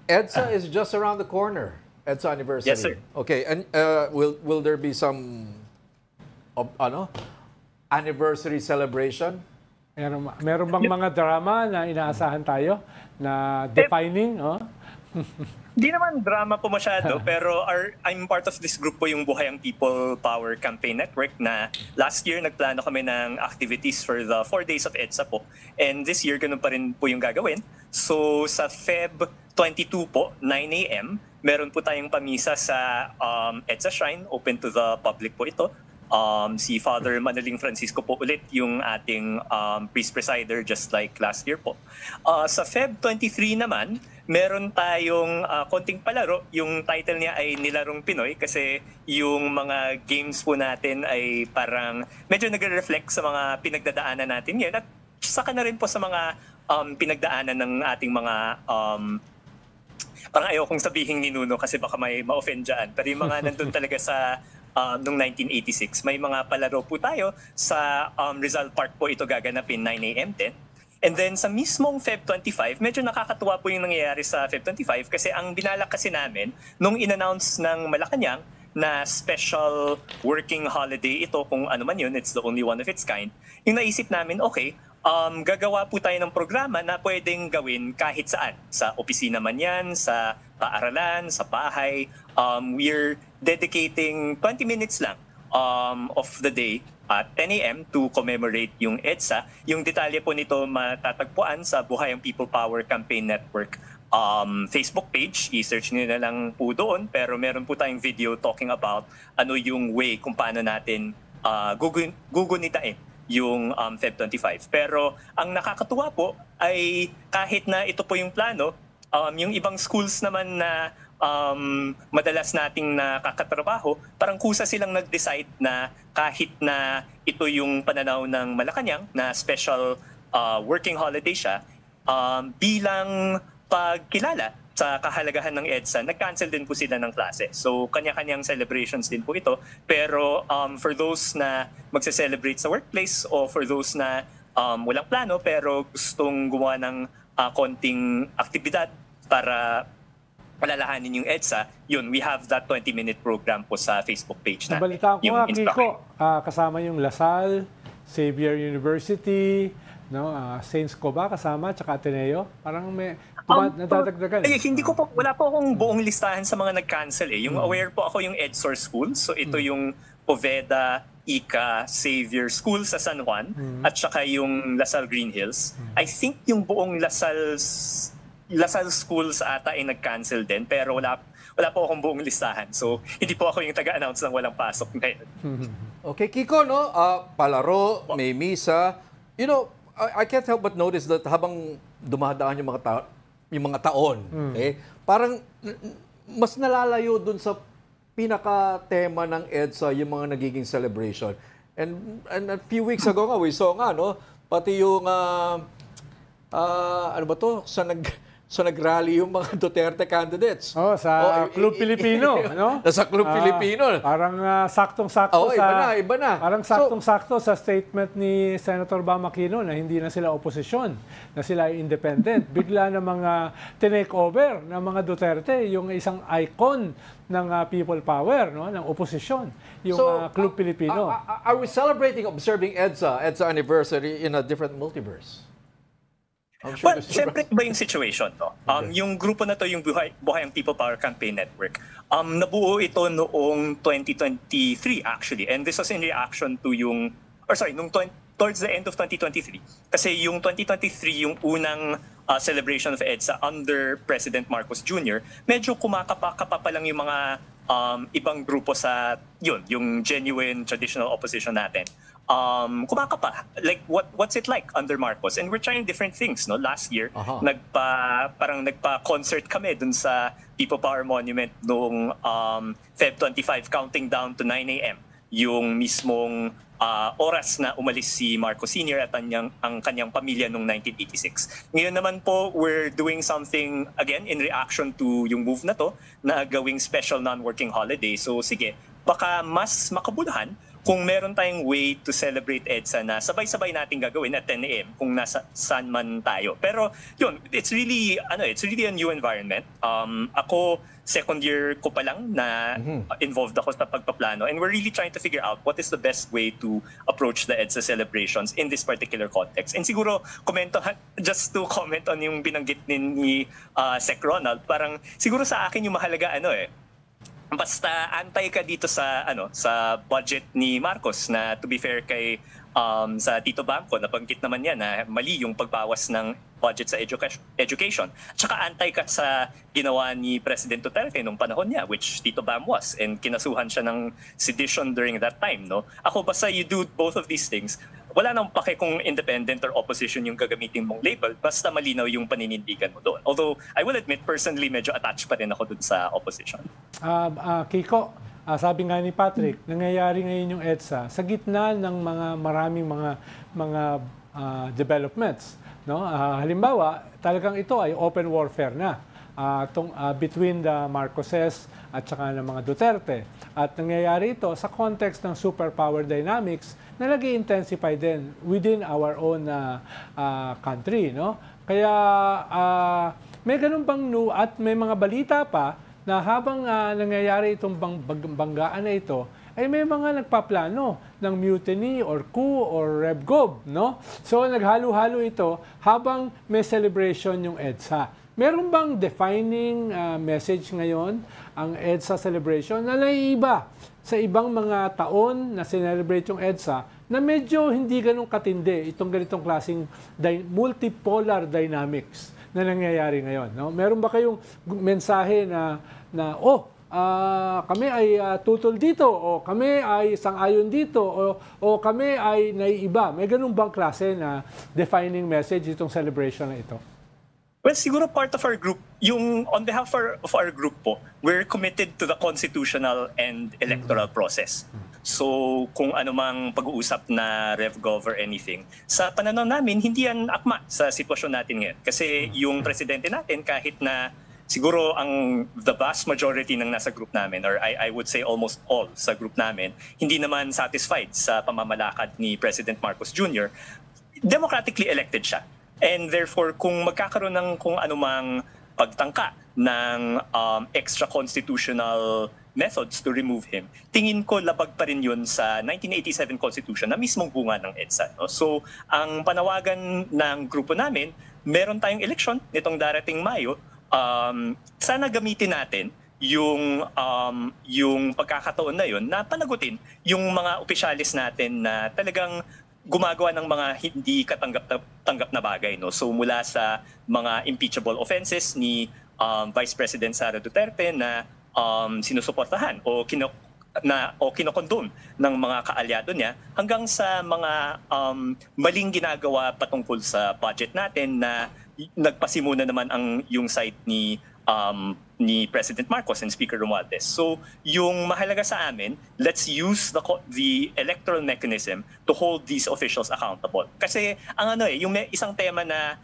EDSA is just around the corner. EDSA anniversary. Yes, sir. Okay, and will there be some anniversary celebration? Meron bang mga drama na inaasahan tayo na defining? Di naman drama po masyado, pero I'm part of this group po, yung Buhayang People Power Campaign Network, na last year nagplano kami ng activities for the 4 days of EDSA po. And this year, ganun pa rin po yung gagawin. So sa Feb 22 po, 9 a.m., meron po tayong pamisa sa EDSA Shrine, open to the public po ito. Si Father Manaling Francisco po ulit yung ating priest presider, just like last year po. Sa Feb 23 naman, meron tayong konting palaro. Yung title niya ay Nilarong Pinoy, kasi yung mga games po natin ay parang medyo nagre-reflect sa mga pinagdadaanan natin ngayon. At saka na rin po sa mga pinagdaanan ng ating mga parang ayokong sabihin ni Nuno kasi baka may ma-offend dyan. Pero yung mga nandun talaga sa noong 1986. May mga palaro po tayo sa Rizal Park po ito gaganapin 9 a.m. din. And then sa mismong Feb 25, medyo nakakatuwa po yung nangyayari sa Feb 25 kasi ang binalak kasi namin nung in-announce ng Malacanang na special working holiday ito, kung ano man yun, it's the only one of its kind, yung naisip namin, okay, gagawa po tayo ng programa na pwedeng gawin kahit saan. Sa opisina man yan, sa paaralan, sa bahay. We're dedicating 20 minutes lang of the day at 10 a.m. to commemorate yung EDSA. Yung detalye po nito matatagpuan sa Buhayang People Power Campaign Network Facebook page. I-search nyo na lang po doon. Pero meron po tayong video talking about ano yung way kung paano natin gugunitain yung Feb 25. Pero ang nakakatuwa po ay kahit na ito po yung plano, yung ibang schools naman na madalas nating nakakatrabaho, parang kusa silang nag-decide na kahit na ito yung pananaw ng Malacanang na special working holiday siya, bilang pagkilala sa kahalagahan ng EDSA, nag-cancel din po sila ng klase. So, kanya-kanyang celebrations din po ito. Pero for those na magse-celebrate sa workplace o for those na walang plano pero gustong gumawa ng konting aktibidad para palalahanin yung EDSA, yun, we have that 20-minute program po sa Facebook page natin. Nabalita ko nga, Kiko, kasama yung Lasal, Xavier University, no, Saint Scoba kasama, tsaka Ateneo. Parang may nadadagdagan. Hindi ko po, wala po akong buong listahan sa mga nag-cancel eh. Yung aware po ako yung EdSource School. So ito yung Poveda, Ika, Xavier School sa San Juan, at saka yung Lasal Green Hills. I think yung buong Lasal Schools ata ay nag-cancel din, pero wala po akong buong listahan. So, hindi po ako yung taga-announce ng walang pasok ngayon. Okay, Kiko, no? Palaro, may misa. You know, I can't help but notice that habang dumadaan yung mga taon, parang mas nalalayo dun sa pinaka-tema ng EDSA yung mga nagiging celebration. And a few weeks ago nga, we saw nga, no? Pati yung, ano ba to? So nag-rally yung mga Duterte candidates. Sa Club Pilipino, no? Sa Club Pilipino. Parang saktong-sakto iba na. Parang saktong-sakto sa statement ni Senator Bam Aquino na hindi na sila oposisyon, na sila ay independent. Bigla na mga tinake over ng mga Duterte, yung isang icon ng people power, no, ng oposisyon, yung Club Pilipino. Are we celebrating, observing EDSA anniversary in a different multiverse? Well, syempre iba yung situation. No? Yung grupo na to, yung Buhayang People Power Campaign Network, nabuo ito noong 2023 actually. And this was in reaction to towards the end of 2023. Kasi yung 2023, yung unang celebration of EDSA under President Marcos Jr., medyo kumakapa-kapa pa lang yung mga ibang grupo sa yung genuine traditional opposition natin. Kumakapa. Like what's it like under Marcos? And we're trying different things, no? Last year, parang nagpa-concert kami dun sa People Power Monument noong Feb 25, counting down to 9 a.m. Yung mismong oras na umalis si Marcos Sr. at ang kanyang pamilya noong 1986. Ngayon naman po, we're doing something again in reaction to yung move na to, na gawing special non-working holiday. So sige, baka mas makabuluhan kung meron tayong way to celebrate EDSA na sabay-sabay natin gagawin at 10 a.m. kung nasa saan man tayo. Pero yun, it's really a new environment. Ako, second year ko pa lang na involved ako sa pagpaplano, and we're really trying to figure out what is the best way to approach the EDSA celebrations in this particular context. And siguro, just to comment on yung binanggit ni Sec Ronald, parang siguro sa akin yung mahalaga basta antay ka dito sa sa budget ni Marcos na, to be fair kay sa Tito Bamco, nabanggit naman yan na mali yung pagbawas ng budget sa education. Tsaka antay ka sa ginawa ni President Duterte nung panahon niya, which Tito Bam was, and kinasuhan siya ng sedition during that time. No? Ako, basta you do both of these things, wala nang pake kung independent or opposition yung gagamitin mong label, basta malinaw yung paninindigan mo doon. Although, I will admit, personally, medyo attached pa rin ako doon sa opposition. Kiko, sabi nga ni Patrick, nangyayari ngayon yung EDSA sa gitna ng maraming mga developments. No? Halimbawa, talagang ito ay open warfare na between the Marcoses at saka ng mga Duterte. At nangyayari ito sa context ng superpower dynamics na nag-i-intensify din within our own country. No? Kaya may ganun bang at may mga balita pa na habang nangyayari itong banggaan na ito, ay may mga nagpaplano ng mutiny or coup or revgov, no? So naghalo-halo ito habang may celebration yung EDSA. Meron bang defining message ngayon ang EDSA celebration na naiiba sa ibang mga taon na celebrate yung EDSA na medyo hindi ganun katindi itong ganitong klaseng multipolar dynamics na nangyayari ngayon, no? Meron ba kayong mensahe na kami ay tutol dito, o kami ay sang-ayon dito, o kami ay naiiba? May ganun bang klase na defining message itong celebration na ito? Well, siguro part of our group, on behalf of our group po, we're committed to the constitutional and electoral process. So, kung ano mang pag-uusap na RevGov or anything, sa pananaw namin, hindi yan akma sa sitwasyon natin ngayon. Kasi yung presidente natin, kahit na siguro the vast majority ng nasa group namin, or I would say almost all sa group namin, hindi naman satisfied sa pamamalakad ni President Marcos Jr., democratically elected siya. And therefore, kung magkakaroon ng kung anumang pagtangka ng extra-constitutional methods to remove him, tingin ko labag pa rin yun sa 1987 Constitution na mismong bunga ng EDSA. No? So, ang panawagan ng grupo namin, meron tayong eleksyon nitong darating Mayo, sana gamitin natin yung pagkakataon na yun na panagutin yung mga opisyalis natin na talagang gumagawa ng mga hindi katanggap na bagay. No? So mula sa mga impeachable offenses ni Vice President Sara Duterte na sinusuportahan o kinokondom ng mga kaalyado niya, hanggang sa mga maling ginagawa patungkol sa budget natin na nagpasimuna naman yung side ni President Marcos and Speaker Romualdez. So, yung mahalaga sa amin, let's use the electoral mechanism to hold these officials accountable. Kasi yung may isang tema na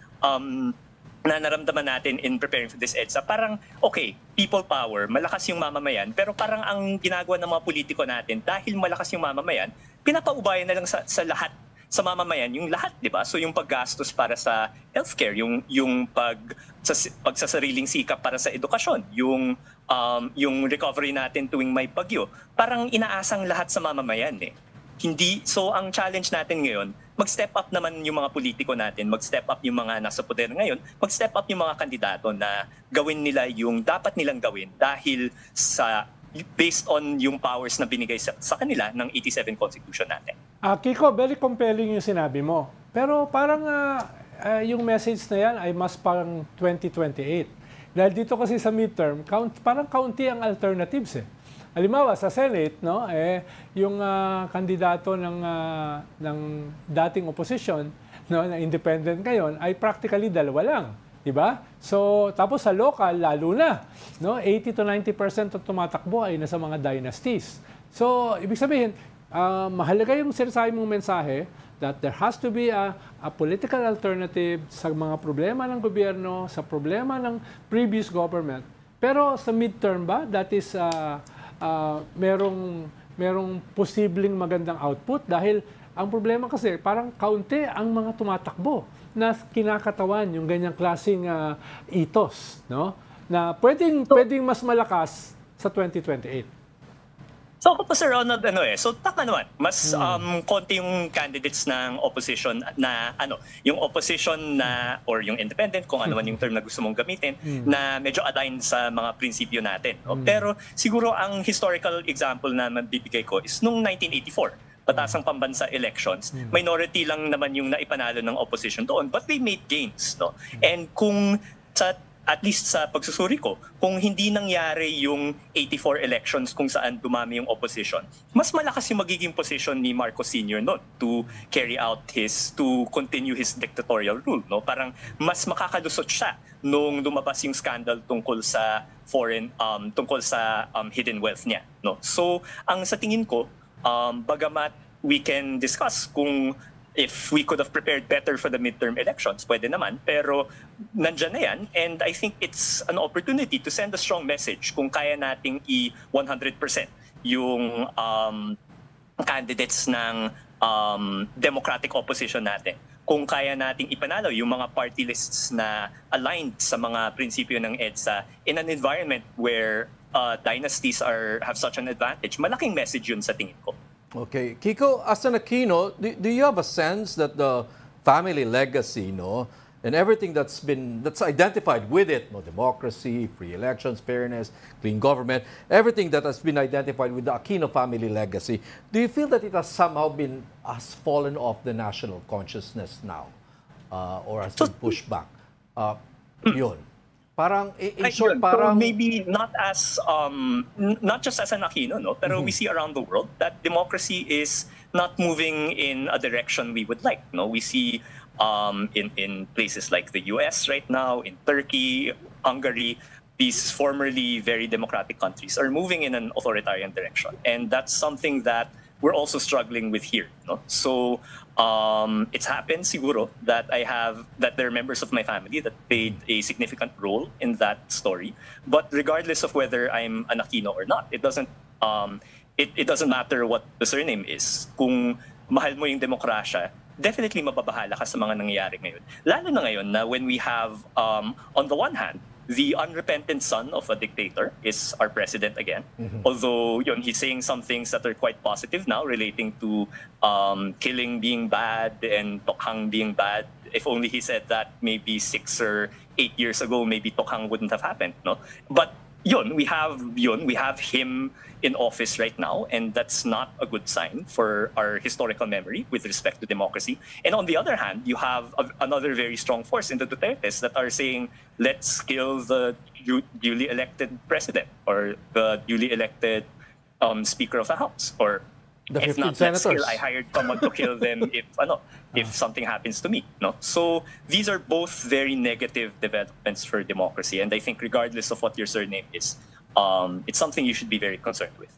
naramdaman natin in preparing for this EDSA, parang okay, people power, malakas yung mamamayan, pero parang ang ginagawa ng mga politiko natin, dahil malakas yung mamamayan, pinapaubayan na lang sa lahat sa mamamayan, yung lahat, di ba? So yung paggastos para sa healthcare, yung pagsasariling sikap para sa edukasyon, yung recovery natin tuwing may bagyo, parang inaasang lahat sa mamamayan eh. So ang challenge natin ngayon, mag-step up naman yung mga politiko natin, mag-step up yung mga nasa poder ngayon, mag-step up yung mga kandidato na gawin nila yung dapat nilang gawin dahil based on yung powers na binigay sa kanila ng 87 Constitution natin. Kiko, very compelling yung sinabi mo. Pero parang yung message na yan ay mas parang 2028. Dahil dito kasi sa midterm, parang kaunti ang alternatives eh. Halimbawa, sa Senate, no, yung kandidato ng dating opposition, no, na independent ngayon, ay practically dalawa lang. Diba? So, tapos sa local, lalo na, no, 80 to 90% ng tumatakbo ay nasa mga dynasties. So, ibig sabihin, mahalaga yung sinasabi mong mensahe that there has to be a political alternative sa mga problema ng gobyerno, sa problema ng previous government. Pero sa midterm ba, that is merong merong posibleng magandang output dahil ang problema kasi parang kaunti ang mga tumatakbo na kinakatawan yung ganyang klaseng ethos, no? Na pwedeng mas malakas sa 2028. So ako pa, Sir Ronald, so tama naman. Mas konti yung candidates ng opposition na, yung opposition na, or yung independent, kung ano man yung term na gusto mong gamitin, na medyo aligned sa mga prinsipyo natin. No? Pero siguro ang historical example na mabibigay ko is nung 1984. Patasang pambansa elections, minority lang naman yung naipanalo ng opposition doon, but they made gains. No? And kung at least sa pagsusuri ko, kung hindi nangyari yung 84 elections kung saan dumami yung opposition, mas malakas yung magiging position ni Marcos Sr. noon to continue his dictatorial rule. No? Parang mas makakalusot siya nung lumabas yung scandal tungkol sa hidden wealth niya. No? So, ang sa tingin ko, bagamat we can discuss kung if we could have prepared better for the midterm elections, pwede naman. Pero nandyan na yan. And I think it's an opportunity to send a strong message kung kaya nating i-100% yung candidates ng democratic opposition natin. Kung kaya nating ipanalo yung mga party lists na aligned sa mga prinsipyo ng EDSA in an environment where dynasties have such an advantage, malaking message yun sa tingin ko. Okay. Kiko, as an Aquino, do you have a sense that the family legacy, and everything that's identified with it, democracy, free elections, fairness, clean government, everything that has been identified with the Aquino family legacy, do you feel that it has somehow has fallen off the national consciousness now, or has been pushed back? Yun. Parang, in short, parang... Maybe not just as an Aquino, pero we see around the world that democracy is not moving in a direction we would like. We see in places like the US right now, in Turkey, Hungary, these formerly very democratic countries are moving in an authoritarian direction. And that's something that we're also struggling with here. So it's happened siguro that there are members of my family that played a significant role in that story. But regardless of whether I'm an Aquino or not, it doesn't matter what the surname is. Kung mahal mo yung demokrasya, definitely mababahala ka sa mga nangyayari ngayon. Lalo na ngayon na when we have, on the one hand, the unrepentant son of a dictator is our president again. Although he's saying some things that are quite positive now relating to killing being bad and Tokhang being bad. If only he said that maybe 6 or 8 years ago, maybe Tokhang wouldn't have happened. No? But we have him in office right now, and that's not a good sign for our historical memory with respect to democracy. And on the other hand, you have another very strong force in the Dutertes that are saying, let's kill the duly elected president or the duly elected Speaker of the House, or the if 15 not, senators. let's kill, I hired someone to kill them if something happens to me. No? So these are both very negative developments for democracy, and I think regardless of what your surname is, it's something you should be very concerned with.